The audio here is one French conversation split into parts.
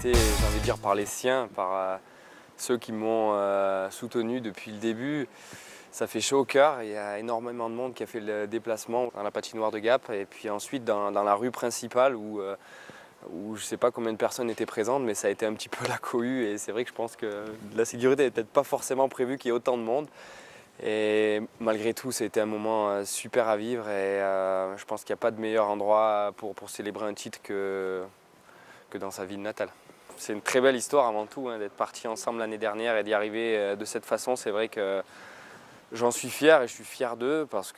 félicité, j'ai envie de dire, par les siens, par ceux qui m'ont soutenu depuis le début. Ça fait chaud au cœur, il y a énormément de monde qui a fait le déplacement dans la patinoire de Gap et puis ensuite dans la rue principale où je ne sais pas combien de personnes étaient présentes, mais ça a été un petit peu la cohue et c'est vrai que je pense que la sécurité n'était peut-être pas forcément prévue qu'il y ait autant de monde. Et malgré tout, ça a été un moment super à vivre et je pense qu'il n'y a pas de meilleur endroit pour célébrer un titre que dans sa ville natale. C'est une très belle histoire avant tout, d'être partis ensemble l'année dernière et d'y arriver de cette façon. C'est vrai que j'en suis fier et je suis fier d'eux parce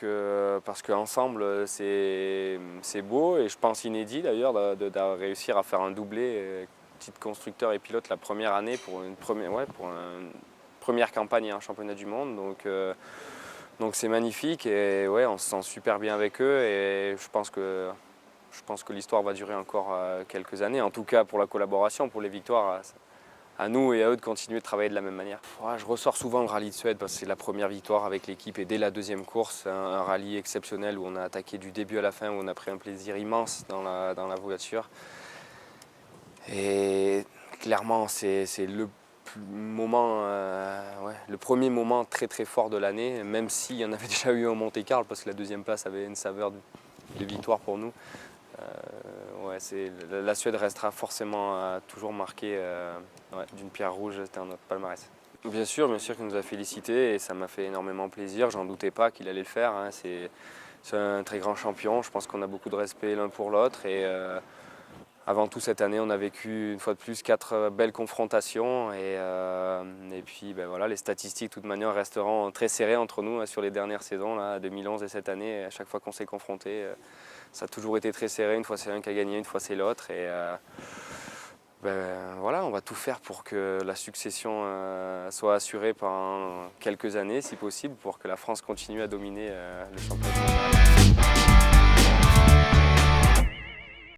qu'ensemble c'est beau et je pense inédit d'ailleurs de réussir à faire un doublé titre constructeur et pilote la première année pour une première campagne en championnat du monde. Donc c'est magnifique et ouais, on se sent super bien avec eux et je pense que l'histoire va durer encore quelques années, en tout cas pour la collaboration, pour les victoires, à nous et à eux de continuer de travailler de la même manière. Ouais, je ressors souvent le rallye de Suède parce que c'est la première victoire avec l'équipe et dès la deuxième course, un rallye exceptionnel où on a attaqué du début à la fin, où on a pris un plaisir immense dans la voiture. Et clairement, c'est le le premier moment très très fort de l'année, même s'il y en avait déjà eu en Monte-Carlo parce que la deuxième place avait une saveur de victoire pour nous. La Suède restera forcément toujours marquée d'une pierre rouge dans notre palmarès. Bien sûr qu'il nous a félicités et ça m'a fait énormément plaisir. J'en doutais pas qu'il allait le faire. C'est un très grand champion. Je pense qu'on a beaucoup de respect l'un pour l'autre. Et avant tout, cette année, on a vécu une fois de plus 4 belles confrontations. Et puis, voilà, les statistiques, de toute manière, resteront très serrées entre nous sur les dernières saisons, là, 2011 et cette année. À chaque fois qu'on s'est confrontés, ça a toujours été très serré. Une fois, c'est l'un qui a gagné, une fois, c'est l'autre. Et voilà, on va tout faire pour que la succession soit assurée pendant quelques années, si possible, pour que la France continue à dominer le championnat.